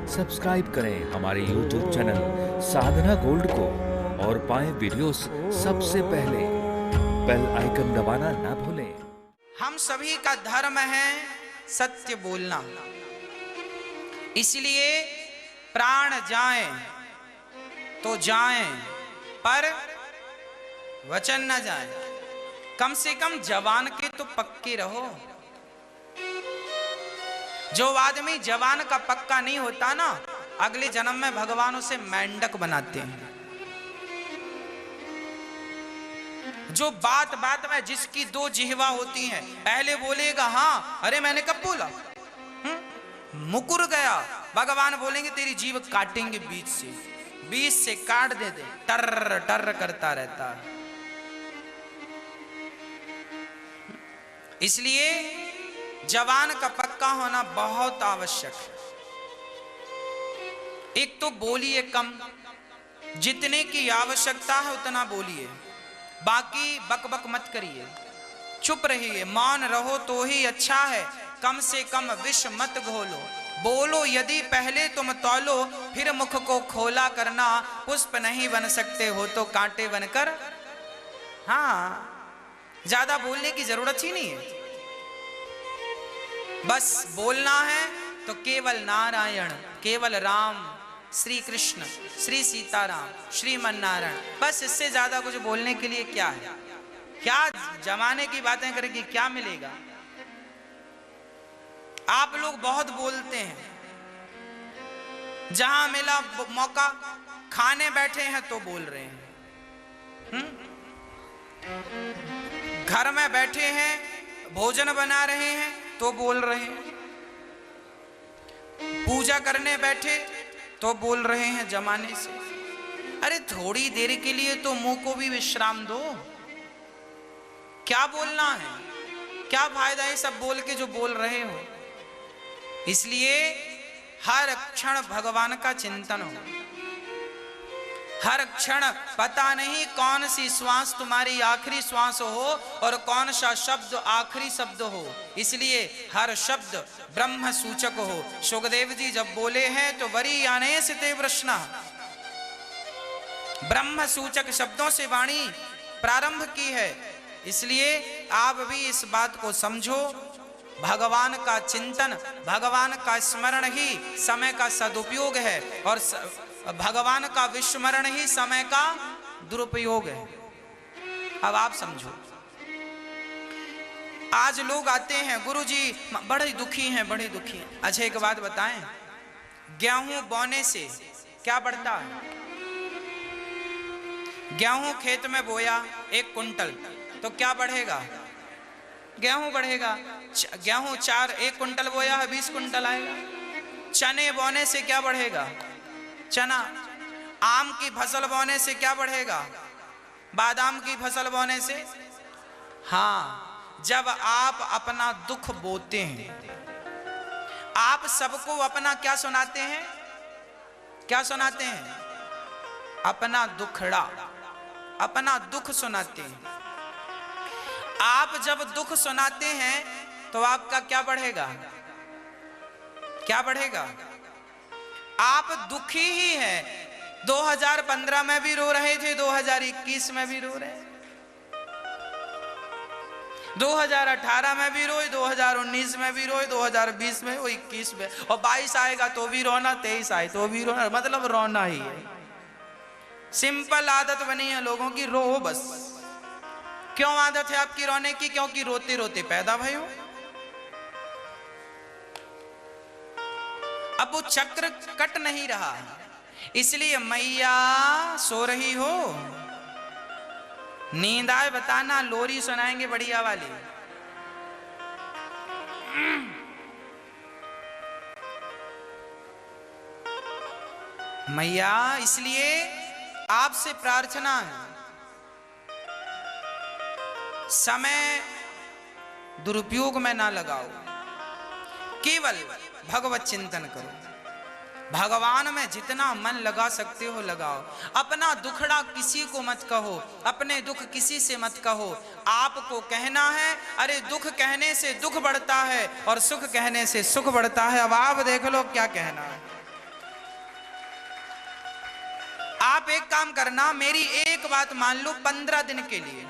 Subscribe करें हमारे YouTube channel साधना gold को और पाएं वीडियोस सबसे पहले। बेल आइकन दबाना ना भूलें। हम सभी का धर्म है सत्य बोलना, इसलिए प्राण जाए तो जाए पर वचन न जाए। कम से कम जवान के तो पक्के रहो। जो आदमी जवान का पक्का नहीं होता ना, अगले जन्म में भगवान उसे मेंढक बनाते हैं। जो बात बात में जिसकी दो जिह्वा होती हैं, पहले बोलेगा हाँ, अरे मैंने कब बोला, मुकुर गया, भगवान बोलेंगे तेरी जीभ काटेंगे बीच से काट दे, टर टर करता रहता है। इसलिए जवान का पक्का होना बहुत आवश्यक है। एक तो बोलिए कम, जितने की आवश्यकता है उतना बोलिए, बाकी बक बक मत करिए, चुप रहिए, मौन रहो तो ही अच्छा है। कम से कम विष मत घोलो, बोलो यदि पहले तुम तौलो, फिर मुख को खोला करना। पुष्प नहीं बन सकते हो तो कांटे बनकर। हाँ, ज्यादा बोलने की जरूरत ही नहीं है, बस बोलना है तो केवल नारायण, केवल राम, श्री कृष्ण, श्री सीताराम, श्रीमन नारायण, बस। इससे ज्यादा कुछ बोलने के लिए क्या है? क्या जमाने की बातें करेगी, क्या मिलेगा? आप लोग बहुत बोलते हैं, जहां मिला मौका, खाने बैठे हैं तो बोल रहे हैं, घर में बैठे हैं, भोजन बना रहे हैं तो बोल रहे हैं, पूजा करने बैठे तो बोल रहे हैं जमाने से। अरे थोड़ी देर के लिए तो मुंह को भी विश्राम दो। क्या बोलना है, क्या फायदा है सब बोल के जो बोल रहे हो? इसलिए हर क्षण भगवान का चिंतन हो। हर क्षण पता नहीं कौन सी श्वास तुम्हारी आखिरी श्वास हो और कौन सा शब्द आखिरी शब्द हो, इसलिए हर शब्द ब्रह्म सूचक हो। सुखदेव जी जब बोले हैं तो वरी आने से ते प्रश्न, ब्रह्म सूचक शब्दों से वाणी प्रारंभ की है। इसलिए आप भी इस बात को समझो, भगवान का चिंतन, भगवान का स्मरण ही समय का सदुपयोग है और भगवान का विस्मरण ही समय का दुरुपयोग है। अब आप समझो, आज लोग आते हैं, गुरुजी बड़े दुखी हैं, बड़े दुखी हैं। अच्छा एक बात बताएं, गेहूं बोने से क्या बढ़ता है? गेहूं खेत में बोया 1 कुंटल तो क्या बढ़ेगा? गेहूं बढ़ेगा। गेहूं 1 कुंटल बोया है, 20 कुंटल आएगा। चने बोने से क्या बढ़ेगा? चना। आम की फसल बोने से क्या बढ़ेगा? बादाम की फसल बोने से। हाँ, जब आप अपना दुख बोते हैं, आप सबको अपना क्या सुनाते हैं? क्या सुनाते हैं? अपना दुखड़ा, अपना दुख सुनाते हैं। आप जब दुख सुनाते हैं तो आपका क्या बढ़ेगा? क्या बढ़ेगा? आप दुखी ही हैं। 2015 में भी रो रहे थे, 2021 में भी रो रहे, 2018 में भी रोए, 2019 में भी रोए, 2020 में, 21 में, और 22 आएगा तो भी रोना, 23 आए तो भी रोना, मतलब रोना ही है। सिंपल आदत बनी है लोगों की, रो बस। क्यों आदत है आपकी रोने की? क्योंकि रोते रोते पैदा भय हो। अब वो चक्र कट नहीं रहा, इसलिए मैया सो रही हो, नींद आए बताना, लोरी सुनाएंगे बढ़िया वाली। मैया, इसलिए आपसे प्रार्थना है, समय दुरुपयोग में ना लगाओ, केवल भगवत चिंतन करो। भगवान में जितना मन लगा सकते हो लगाओ। अपना दुखड़ा किसी को मत कहो, अपने दुख किसी से मत कहो। आपको कहना है, अरे दुख कहने से दुख बढ़ता है और सुख कहने से सुख बढ़ता है। अब आप देख लो क्या कहना है। आप एक काम करना, मेरी एक बात मान लो, 15 दिन के लिए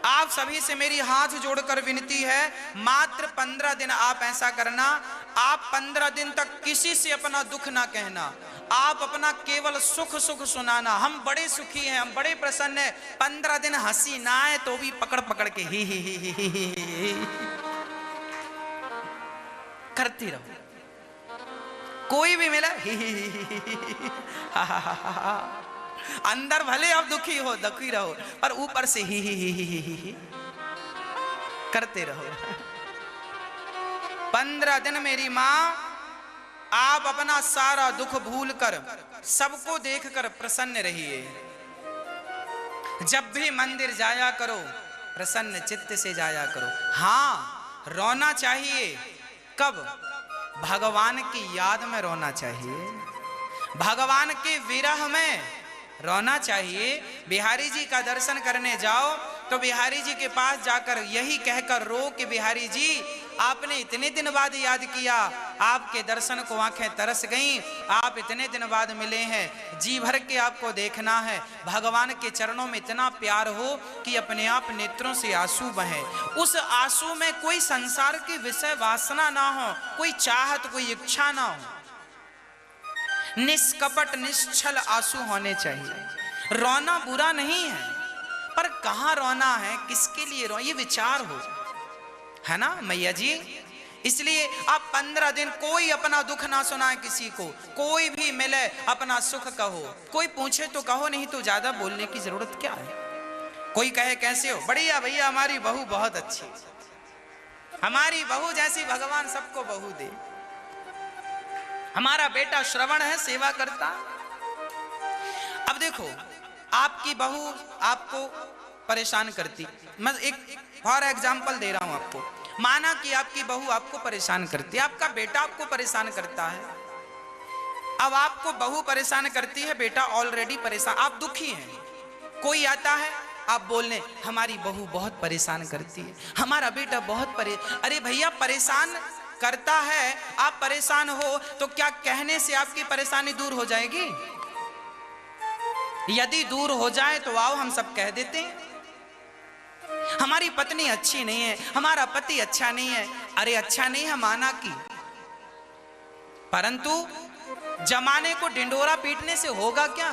आप सभी से मेरी हाथ जोड़कर विनती है, मात्र 15 दिन आप ऐसा करना, आप 15 दिन तक किसी से अपना दुख ना कहना, आप अपना केवल सुख सुख सुनाना। हम बड़े सुखी हैं, हम बड़े प्रसन्न हैं। 15 दिन हंसी ना आए तो भी पकड़ पकड़ के ही करती रहो। कोई भी मिला अंदर भले अब दुखी रहो, पर ऊपर से ही करते रहो। 15 दिन मेरी मां आप अपना सारा दुख भूलकर सबको देखकर प्रसन्न रहिए। जब भी मंदिर जाया करो प्रसन्न चित्त से जाया करो। हाँ, रोना चाहिए। कब? भगवान की याद में रोना चाहिए, भगवान के विरह में रोना चाहिए। बिहारी जी का दर्शन करने जाओ तो बिहारी जी के पास जाकर यही कहकर रो कि बिहारी जी आपने इतने दिन बाद याद किया, आपके दर्शन को आंखें तरस गईं, आप इतने दिन बाद मिले हैं, जी भर के आपको देखना है। भगवान के चरणों में इतना प्यार हो कि अपने आप नेत्रों से आंसू बहें। उस आंसू में कोई संसार की विषय वासना ना हो, कोई चाहत, कोई इच्छा ना हो, निष्कपट निश्चल आंसू होने चाहिए। रोना बुरा नहीं है, पर कहां रोना है, किसके लिए रो, ये विचार हो, है ना मैया जी। इसलिए आप 15 दिन कोई अपना दुख ना सुनाए किसी को, कोई भी मिले अपना सुख कहो, कोई पूछे तो कहो, नहीं तो ज्यादा बोलने की जरूरत क्या है। कोई कहे कैसे हो, बढ़िया भैया हमारी बहू बहुत अच्छी, हमारी बहू जैसी भगवान सबको बहू दे, हमारा बेटा श्रवण है सेवा करता। अब देखो आपकी बहू आपको परेशान करती, मैं एक फॉर एग्जाम्पल दे रहा हूं आपको। माना कि आपकी बहू आपको परेशान करती है, आपका बेटा आपको परेशान करता है। अब आपको बहू परेशान करती है, बेटा ऑलरेडी परेशान, आप दुखी हैं। कोई आता है आप बोलने हमारी बहू बहुत परेशान करती है, हमारा बेटा बहुत अरे भैया परेशान करता है, आप परेशान हो तो क्या कहने से आपकी परेशानी दूर हो जाएगी? यदि दूर हो जाए तो आओ हम सब कह देते हैं हमारी पत्नी अच्छी नहीं है, हमारा पति अच्छा नहीं है। अरे अच्छा नहीं है माना कि, परंतु जमाने को ढिंडोरा पीटने से होगा क्या?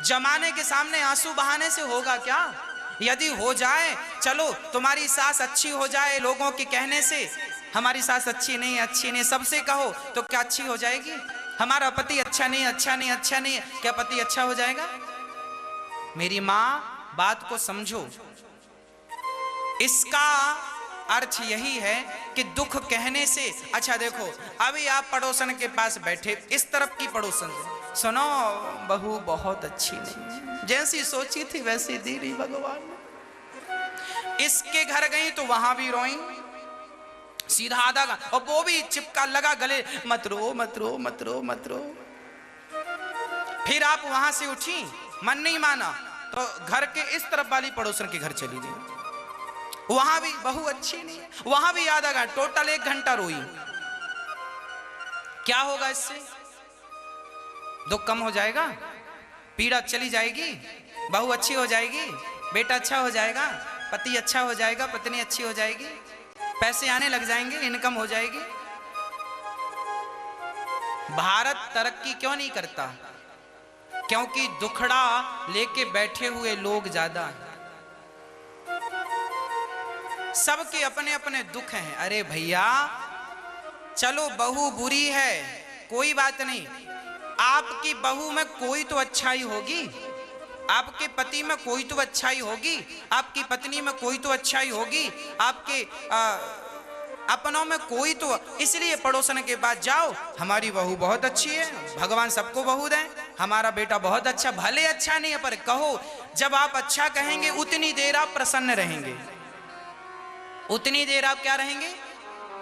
जमाने के सामने आंसू बहाने से होगा क्या? यदि हो जाए, चलो तुम्हारी सास अच्छी हो जाए लोगों के कहने से, हमारी सास अच्छी नहीं अच्छी नहीं सबसे कहो तो क्या अच्छी हो जाएगी? हमारा पति अच्छा नहीं अच्छा नहीं अच्छा नहीं, क्या पति अच्छा हो जाएगा? मेरी मां बात को समझो, इसका अर्थ यही है कि दुख कहने से, अच्छा देखो अभी आप पड़ोसन के पास बैठे, इस तरफ की पड़ोसन, सुनो बहू बहुत अच्छी नहीं, जैसी सोची थी वैसी दी रही भगवान ने। इसके घर गई तो वहां भी रोई, सीधा आधा का, और वो भी चिपका लगा गले, मत रो मत रो मत रो मत रो। फिर आप वहां से उठी, मन नहीं माना तो घर के इस तरफ वाली पड़ोसन के घर चली गई, वहां भी बहू अच्छी नहीं है, वहां भी आधा घंटा, टोटल 1 घंटा रोई। क्या होगा इससे? दुख कम हो जाएगा, पीड़ा चली जाएगी, बहू अच्छी हो जाएगी, बेटा अच्छा हो जाएगा, पति अच्छा हो जाएगा, पत्नी अच्छी हो जाएगी, पैसे आने लग जाएंगे, इनकम हो जाएगी। भारत तरक्की क्यों नहीं करता? क्योंकि दुखड़ा लेके बैठे हुए लोग ज्यादा हैं, सबके अपने अपने दुख हैं। अरे भैया चलो बहू बुरी है कोई बात नहीं, आपकी बहू में कोई तो अच्छाई होगी, आपके पति में कोई तो अच्छाई होगी, आपकी पत्नी में कोई तो अच्छाई होगी, आपके अपनों में कोई तो, इसलिए पड़ोसन के पास जाओ, हमारी बहू बहुत अच्छी है, भगवान सबको बहू दें, हमारा बेटा बहुत अच्छा, भले अच्छा नहीं है पर कहो, जब आप अच्छा कहेंगे उतनी देर आप प्रसन्न रहेंगे, उतनी देर आप क्या रहेंगे?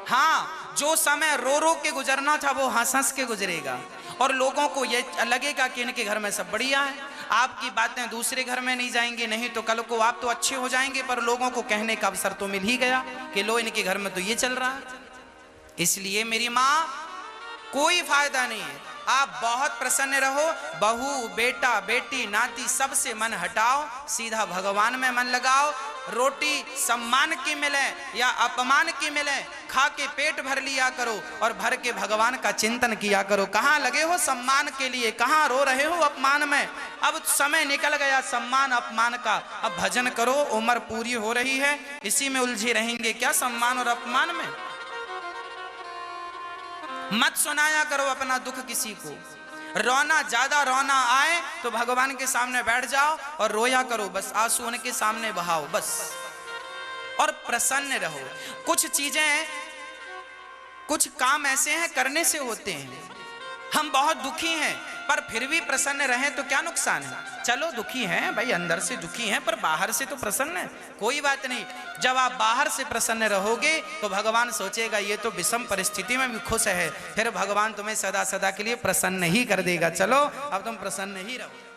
हाँ, जो समय रो रो के गुजरना था वो हंस हंस के गुजरेगा, और लोगों को ये लगेगा कि इनके घर में सब बढ़िया है। आपकी बातें दूसरे घर में नहीं जाएंगी, नहीं तो कल को आप तो अच्छे हो जाएंगे पर लोगों को कहने का अवसर तो मिल ही गया कि लो इनके घर में तो ये चल रहा है। इसलिए मेरी माँ कोई फायदा नहीं है, आप बहुत प्रसन्न रहो। बहू, बेटा, बेटी, नाती सबसे मन हटाओ, सीधा भगवान में मन लगाओ। रोटी सम्मान की मिले या अपमान की मिले, खा के पेट भर लिया करो और भर के भगवान का चिंतन किया करो। कहाँ लगे हो सम्मान के लिए, कहाँ रो रहे हो अपमान में। अब समय निकल गया सम्मान अपमान का, अब भजन करो, उम्र पूरी हो रही है, इसी में उलझे रहेंगे क्या सम्मान और अपमान में। मत सुनाया करो अपना दुख किसी को। रोना, ज्यादा रोना आए तो भगवान के सामने बैठ जाओ और रोया करो, बस आंसू उनके सामने बहाओ बस, और प्रसन्न रहो। कुछ चीजें, कुछ काम ऐसे हैं करने से होते हैं। हम बहुत दुखी हैं पर फिर भी प्रसन्न रहें तो क्या नुकसान है। चलो दुखी हैं भाई, अंदर से दुखी हैं पर बाहर से तो प्रसन्न है, कोई बात नहीं। जब आप बाहर से प्रसन्न रहोगे तो भगवान सोचेगा ये तो विषम परिस्थिति में भी खुश है, फिर भगवान तुम्हें सदा सदा के लिए प्रसन्न ही कर देगा। चलो अब तुम प्रसन्न ही रहो।